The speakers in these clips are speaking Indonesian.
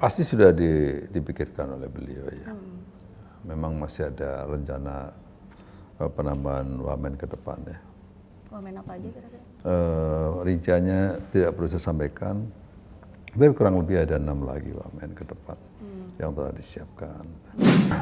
Pasti sudah dipikirkan oleh beliau ya. Memang masih ada rencana penambahan wamen ke depan ya. Wamen apa aja kira-kira? Rinciannya tidak perlu saya sampaikan, tapi kurang lebih ada 6 lagi wamen ke depan yang telah disiapkan.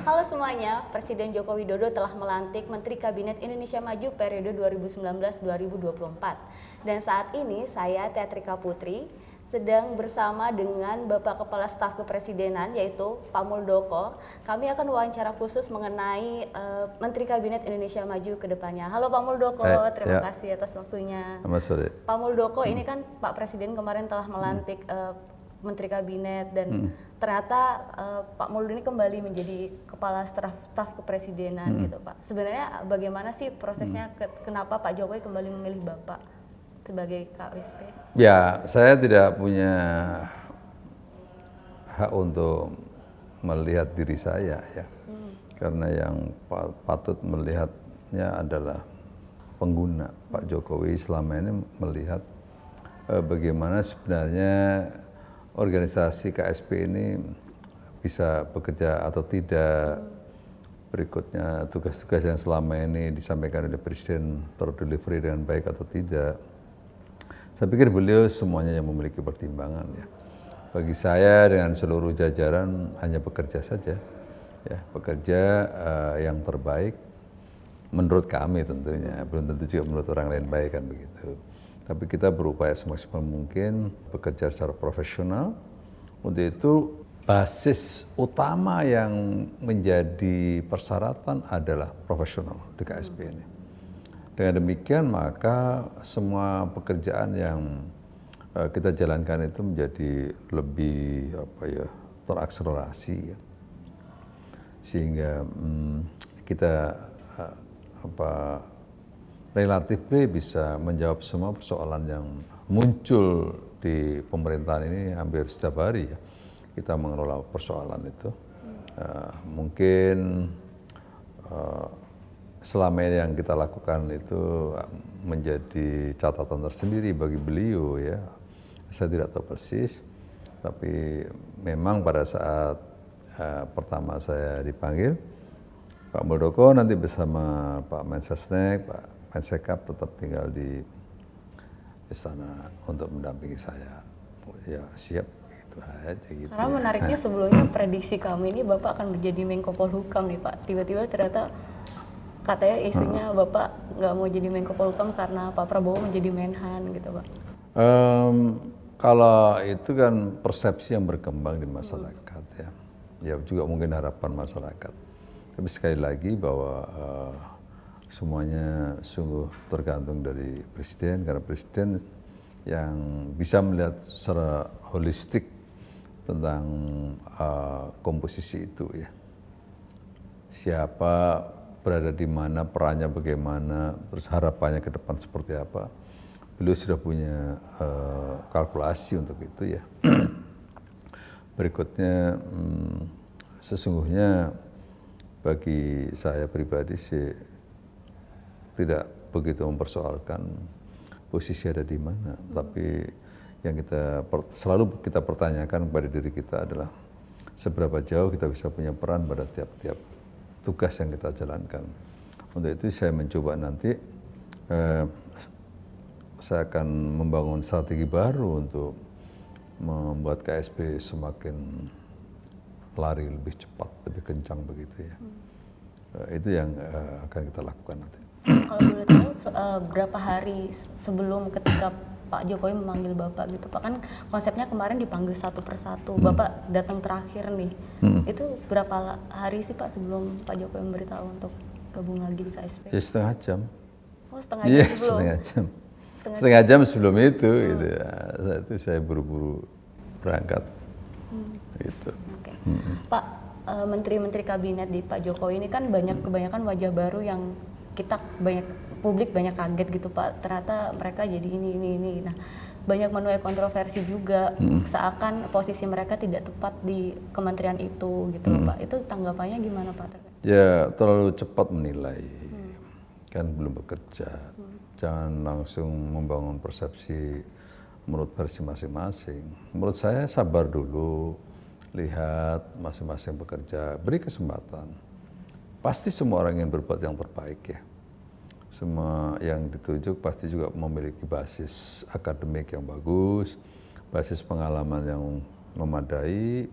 Halo semuanya, Presiden Joko Widodo telah melantik Menteri Kabinet Indonesia Maju periode 2019-2024. Dan saat ini saya, Teatrika Putri, sedang bersama dengan Bapak Kepala Staf Kepresidenan yaitu Pak Muldoko. Kami akan wawancara khusus mengenai Menteri Kabinet Indonesia Maju ke depannya. Halo Pak Muldoko, terima kasih atas waktunya. Selamat sore. Pak Muldoko, ini kan Pak Presiden kemarin telah melantik Menteri Kabinet dan ternyata Pak Muldoko ini kembali menjadi Kepala Staf Kepresidenan gitu Pak. Sebenarnya bagaimana sih prosesnya, kenapa Pak Jokowi kembali memilih Bapak sebagai KWSP? Ya, saya tidak punya hak untuk melihat diri saya ya, karena yang patut melihatnya adalah pengguna. Pak Jokowi selama ini melihat bagaimana sebenarnya organisasi KSP ini bisa bekerja atau tidak. Berikutnya tugas-tugas yang selama ini disampaikan oleh Presiden terdelivery dengan baik atau tidak. Saya pikir beliau semuanya yang memiliki pertimbangan ya. Bagi saya dengan seluruh jajaran hanya bekerja saja, ya bekerja yang terbaik menurut kami tentunya, belum tentu juga menurut orang lain baik kan begitu. Tapi kita berupaya semaksimal mungkin bekerja secara profesional. Untuk itu basis utama yang menjadi persyaratan adalah profesional di KSP ini. Dengan demikian maka semua pekerjaan yang kita jalankan itu menjadi lebih terakselerasi ya. Sehingga kita relatif bisa menjawab semua persoalan yang muncul di pemerintahan ini hampir setiap hari ya. Kita mengelola persoalan itu. Mungkin selama ini yang kita lakukan itu menjadi catatan tersendiri bagi beliau ya. Saya tidak tahu persis, tapi memang pada saat pertama saya dipanggil, Pak Muldoko nanti bersama Pak Mensesnek, Pak Mensekap tetap tinggal di istana untuk mendampingi saya. Ya siap. Gitu Karena menariknya sebelumnya prediksi kami ini Bapak akan menjadi Menko Polhukam nih Pak. Tiba-tiba ternyata katanya isunya Bapak nggak mau jadi Menko Polhukam karena Pak Prabowo menjadi Menhan gitu Pak. Kalau itu kan persepsi yang berkembang di masyarakat ya. Ya juga mungkin harapan masyarakat. Tapi sekali lagi bahwa semuanya sungguh tergantung dari Presiden. Karena Presiden yang bisa melihat secara holistik tentang komposisi itu ya. Siapa berada di mana, perannya bagaimana, terus harapannya ke depan seperti apa. Beliau sudah punya kalkulasi untuk itu ya. Berikutnya sesungguhnya bagi saya pribadi sih tidak begitu mempersoalkan posisi ada di mana, tapi yang selalu kita pertanyakan kepada diri kita adalah seberapa jauh kita bisa punya peran pada tiap-tiap tugas yang kita jalankan. Untuk itu saya mencoba nanti saya akan membangun strategi baru untuk membuat KSP semakin lari lebih cepat, lebih kencang begitu ya. Itu yang akan kita lakukan nanti. Kalau boleh tahu berapa hari sebelum ketika Pak Jokowi memanggil Bapak gitu Pak, kan konsepnya kemarin dipanggil satu persatu, Bapak datang terakhir nih. Itu berapa hari sih Pak sebelum Pak Jokowi memberitahu untuk gabung lagi di KSP? Ya setengah jam. Oh setengah jam sebelum? Setengah jam. Setengah jam sebelum itu gitu ya. Itu saya buru-buru berangkat. Gitu. Okay. Pak, menteri-menteri kabinet di Pak Jokowi ini kan kebanyakan wajah baru yang publik banyak kaget gitu Pak, ternyata mereka jadi ini. Nah, banyak menuai kontroversi juga, seakan posisi mereka tidak tepat di kementerian itu gitu Pak. Itu tanggapannya gimana Pak? Ya terlalu cepat menilai, kan belum bekerja. Jangan langsung membangun persepsi menurut versi masing-masing. Menurut saya sabar dulu, lihat masing-masing bekerja, beri kesempatan. Pasti semua orang ingin berbuat yang terbaik ya. Semua yang ditunjuk pasti juga memiliki basis akademik yang bagus, basis pengalaman yang memadai.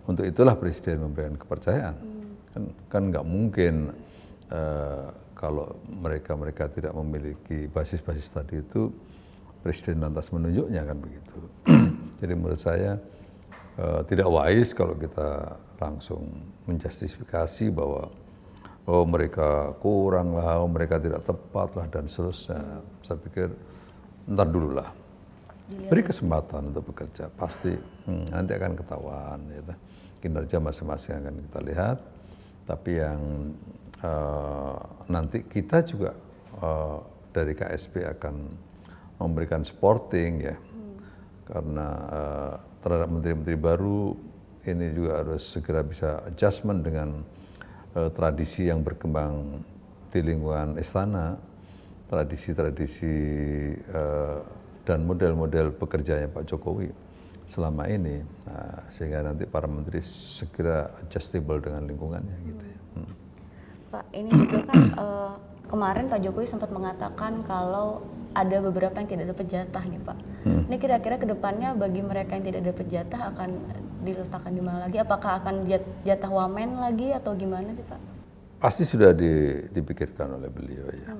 Untuk itulah Presiden memberikan kepercayaan. Kan nggak mungkin kalau mereka tidak memiliki basis-basis tadi itu, Presiden lantas menunjuknya, kan begitu. Jadi menurut saya tidak wise kalau kita langsung menjustifikasi bahwa oh mereka kurang lah, oh mereka tidak tepat lah dan seterusnya. Saya pikir ntar dulu lah, beri kesempatan untuk bekerja, pasti nanti akan ketahuan. Gitu. Kinerja masing-masing akan kita lihat, tapi yang nanti kita juga dari KSP akan memberikan supporting ya, karena terhadap menteri-menteri baru ini juga harus segera bisa adjustment dengan tradisi yang berkembang di lingkungan istana, tradisi-tradisi dan model-model pekerjaannya Pak Jokowi selama ini, sehingga nanti para menteri segera adjustable dengan lingkungannya gitu ya. Pak, ini juga kan kemarin Pak Jokowi sempat mengatakan kalau ada beberapa yang tidak dapat jatah nih Pak. Ini kira-kira kedepannya bagi mereka yang tidak dapat jatah akan diletakkan di mana lagi? Apakah akan jatah wamen lagi atau gimana sih Pak? Pasti sudah dipikirkan oleh beliau ya.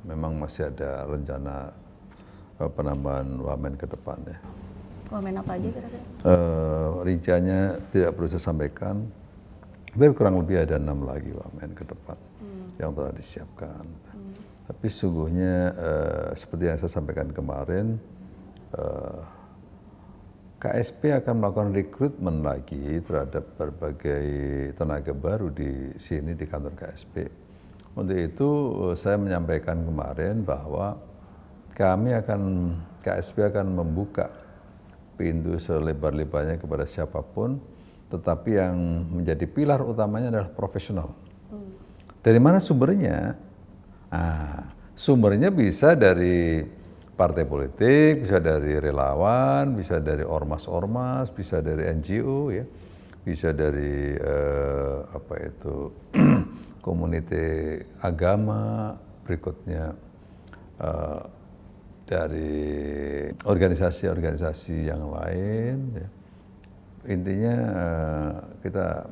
Memang masih ada rencana penambahan wamen ke depan ya. Wamen apa aja kira-kira? Rinciannya tidak perlu saya sampaikan, tapi kurang lebih ada 6 lagi wamen ke depan yang telah disiapkan. Tapi sungguhnya seperti yang saya sampaikan kemarin, KSP akan melakukan rekrutmen lagi terhadap berbagai tenaga baru di sini di kantor KSP. Untuk itu saya menyampaikan kemarin bahwa KSP akan membuka pintu selebar-lebarnya kepada siapapun, tetapi yang menjadi pilar utamanya adalah profesional. Dari mana sumbernya? Sumbernya bisa dari partai politik, bisa dari relawan, bisa dari ormas-ormas, bisa dari NGO, ya, bisa dari komuniti agama, berikutnya dari organisasi-organisasi yang lain. Ya. Intinya kita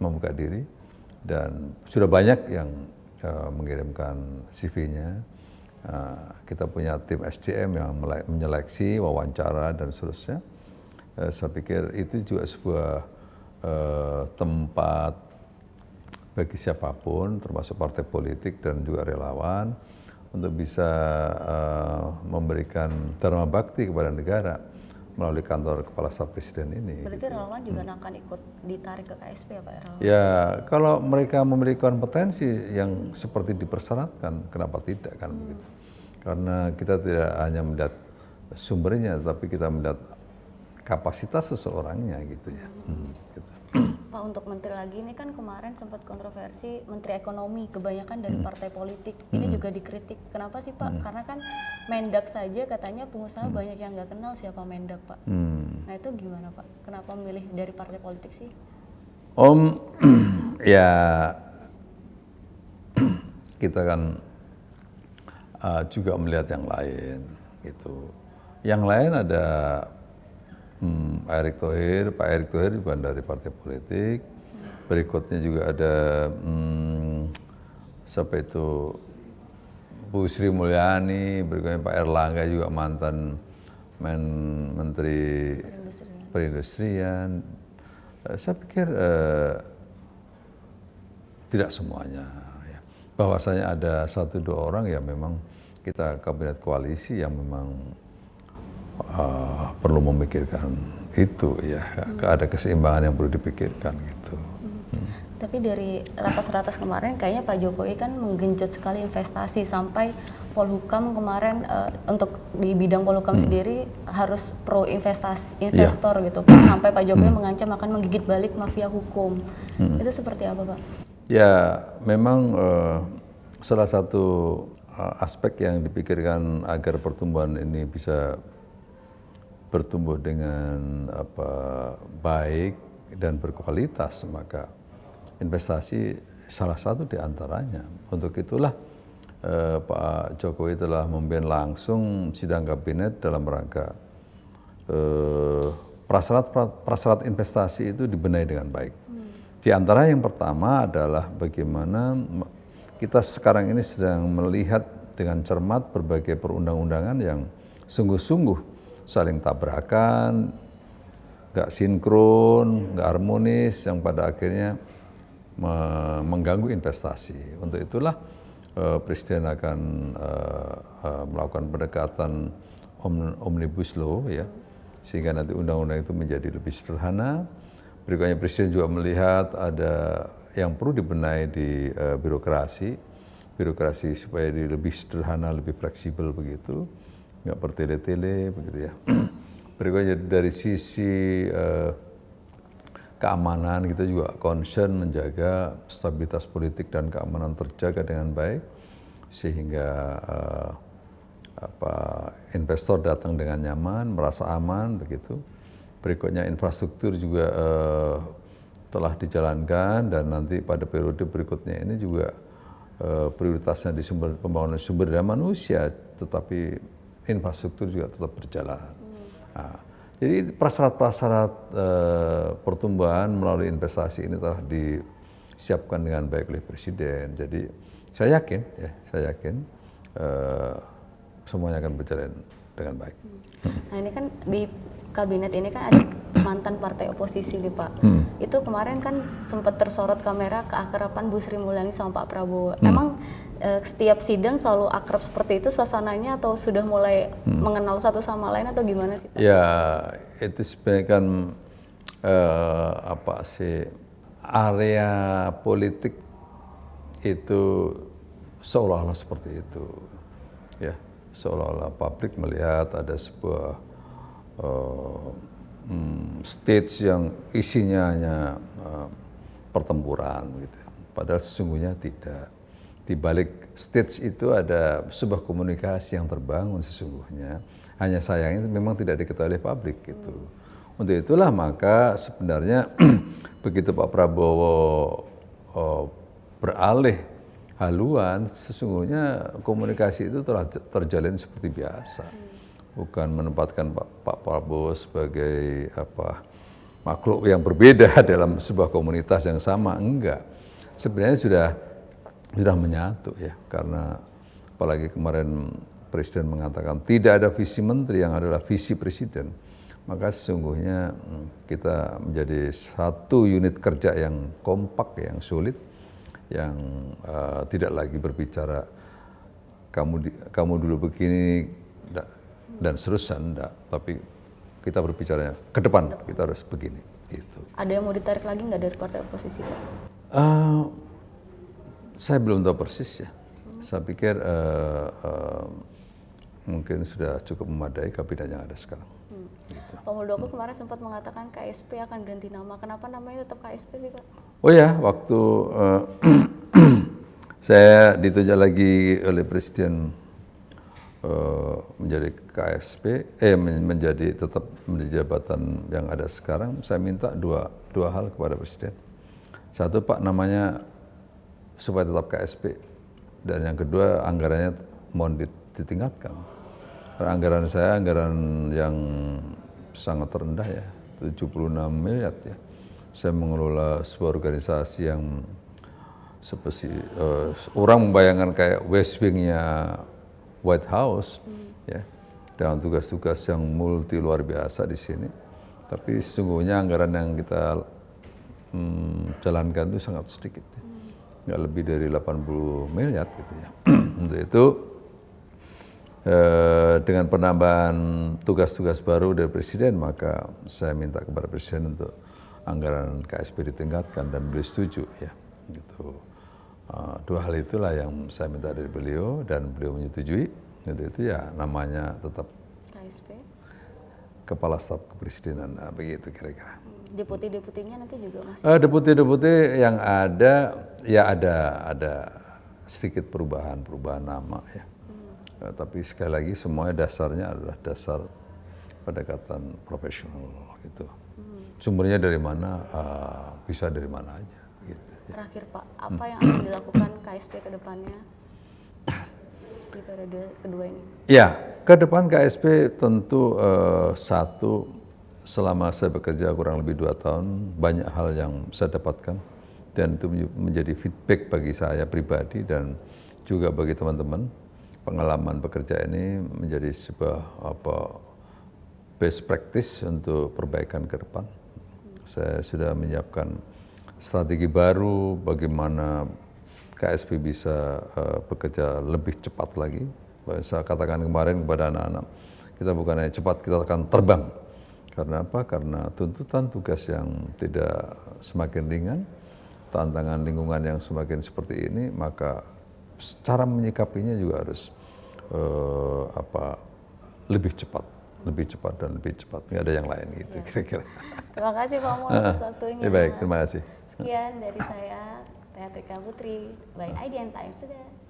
membuka diri dan sudah banyak yang mengirimkan CV-nya. Kita punya tim SDM yang menyeleksi, wawancara, dan seterusnya. Saya pikir itu juga sebuah tempat bagi siapapun, termasuk partai politik dan juga relawan, untuk bisa memberikan dharma bakti kepada negara melalui kantor Kepala Staf Presiden ini. Berarti relawan juga akan ikut ditarik ke KSP ya Pak? Relawan? Ya, kalau mereka memiliki kompetensi yang seperti dipersyaratkan, kenapa tidak kan begitu? Karena kita tidak hanya melihat sumbernya, tapi kita melihat kapasitas seseorangnya gitu ya. Gitu. Pak, untuk menteri lagi ini kan kemarin sempat kontroversi Menteri Ekonomi, kebanyakan dari partai politik. Ini juga dikritik. Kenapa sih Pak? Karena kan Mendak saja katanya pengusaha banyak yang nggak kenal siapa Mendak Pak. Nah itu gimana Pak? Kenapa memilih dari partai politik sih? Ya kita kan juga melihat yang lain gitu. Yang lain ada Erick Thohir, Pak Erick Thohir bukan dari partai politik. Berikutnya juga ada siapa itu Bu Sri Mulyani, berikutnya Pak Erlangga juga mantan Menteri Perindustrian. Saya pikir tidak semuanya. Ya. Bahwasanya ada 1-2 orang ya memang kita kabinet koalisi yang memang perlu memikirkan itu ya, ada keseimbangan yang perlu dipikirkan gitu. Tapi dari ratas-ratas kemarin kayaknya Pak Jokowi kan menggenjot sekali investasi sampai Polhukam kemarin untuk di bidang Polhukam sendiri harus pro investor gitu Pak, sampai Pak Jokowi mengancam akan menggigit balik mafia hukum. Itu seperti apa Pak? Ya memang salah satu aspek yang dipikirkan agar pertumbuhan ini bisa bertumbuh dengan baik dan berkualitas, maka investasi salah satu di antaranya. Untuk itulah Pak Jokowi telah memimpin langsung sidang kabinet dalam rangka prasyarat investasi itu dibenahi dengan baik. Di antara yang pertama adalah bagaimana kita sekarang ini sedang melihat dengan cermat berbagai perundang-undangan yang sungguh-sungguh saling tabrakan, nggak sinkron, nggak harmonis, yang pada akhirnya mengganggu investasi. Untuk itulah Presiden akan melakukan pendekatan omnibus law, ya, sehingga nanti undang-undang itu menjadi lebih sederhana. Berikutnya Presiden juga melihat ada yang perlu dibenahi di birokrasi supaya lebih sederhana, lebih fleksibel begitu, nggak bertele-tele begitu ya. Berikutnya dari sisi keamanan kita juga concern menjaga stabilitas politik dan keamanan terjaga dengan baik sehingga investor datang dengan nyaman, merasa aman begitu. Berikutnya infrastruktur juga telah dijalankan dan nanti pada periode berikutnya ini juga prioritasnya di pembangunan sumber daya manusia, tetapi infrastruktur juga tetap berjalan. Nah, jadi prasyarat-prasyarat pertumbuhan melalui investasi ini telah disiapkan dengan baik oleh Presiden. Jadi saya yakin semuanya akan berjalan dengan baik. Nah ini kan di kabinet ini kan ada mantan partai oposisi nih Pak. Itu kemarin kan sempat tersorot kamera keakraban Bu Sri Mulyani sama Pak Prabowo. Emang setiap sidang selalu akrab seperti itu suasananya atau sudah mulai mengenal satu sama lain atau gimana sih Pak? Ya itu sebenarnya kan area politik itu seolah-olah seperti itu, ya. Seolah-olah publik melihat ada sebuah stage yang isinya hanya pertempuran gitu. Padahal sesungguhnya tidak. Di balik stage itu ada sebuah komunikasi yang terbangun sesungguhnya. Hanya sayangnya memang tidak diketahui oleh publik gitu. Untuk itulah maka sebenarnya begitu Pak Prabowo beralih haluan, sesungguhnya komunikasi itu telah terjalin seperti biasa. Bukan menempatkan Pak Prabowo sebagai makhluk yang berbeda dalam sebuah komunitas yang sama, enggak. Sebenarnya sudah menyatu ya, karena apalagi kemarin Presiden mengatakan tidak ada visi menteri yang adalah visi Presiden. Maka sesungguhnya kita menjadi satu unit kerja yang kompak, yang solid, yang tidak lagi berbicara kamu dulu begini dan seterusnya, enggak, tapi kita berbicara ke depan kita harus begini gitu. Ada yang mau ditarik lagi nggak dari partai oposisi Pak? Saya belum tahu persis ya. Saya pikir mungkin sudah cukup memadai kabinet yang ada sekarang. Gitu. Pak Muldoko kemarin sempat mengatakan KSP akan ganti nama. Kenapa namanya tetap KSP sih Pak? Oh ya, waktu saya ditunjuk lagi oleh Presiden menjadi KSP, tetap menjadi jabatan yang ada sekarang, saya minta dua hal kepada Presiden. Satu, Pak, namanya supaya tetap KSP, dan yang kedua anggarannya mohon ditingkatkan. Karena anggaran saya anggaran yang sangat rendah ya, 76 miliar ya. Saya mengelola sebuah organisasi yang seperti orang membayangkan kayak West Wing-nya White House, ya, dengan tugas-tugas yang multi luar biasa di sini. Tapi sesungguhnya anggaran yang kita jalankan itu sangat sedikit, nggak lebih dari 80 miliar gitu ya. Untuk itu dengan penambahan tugas-tugas baru dari Presiden, maka saya minta kepada Presiden untuk anggaran KSP ditingkatkan dan beliau setuju ya. Gitu. Dua hal itulah yang saya minta dari beliau dan beliau menyetujui. Gitu, itu ya namanya tetap KSP. Kepala Staf Kepresidenan, begitu kira-kira. Deputi-deputinya nanti juga masih? Deputi-deputi yang ada ya ada sedikit perubahan nama ya. Tapi sekali lagi semuanya dasarnya adalah dasar pendekatan profesional gitu. Sumbernya dari mana, bisa dari mana aja. Gitu. Terakhir Pak, apa yang akan dilakukan KSP ke depannya di periode kedua ini? Ya, ke depan KSP tentu satu, selama saya bekerja kurang lebih 2 tahun, banyak hal yang saya dapatkan dan itu menjadi feedback bagi saya pribadi dan juga bagi teman-teman. Pengalaman bekerja ini menjadi sebuah best practice untuk perbaikan ke depan. Saya sudah menyiapkan strategi baru bagaimana KSP bisa bekerja lebih cepat lagi. Saya katakan kemarin kepada anak-anak, kita bukan hanya cepat, kita akan terbang. Karena apa? Karena tuntutan tugas yang tidak semakin ringan, tantangan lingkungan yang semakin seperti ini, maka cara menyikapinya juga harus lebih cepat dan lebih cepat. Nggak ada yang lain gitu kira-kira. Terima kasih Pak Mo atas waktunya. Ya, baik, terima kasih. Sekian dari saya, Teatrika Putri, by IDN Times. Sudah.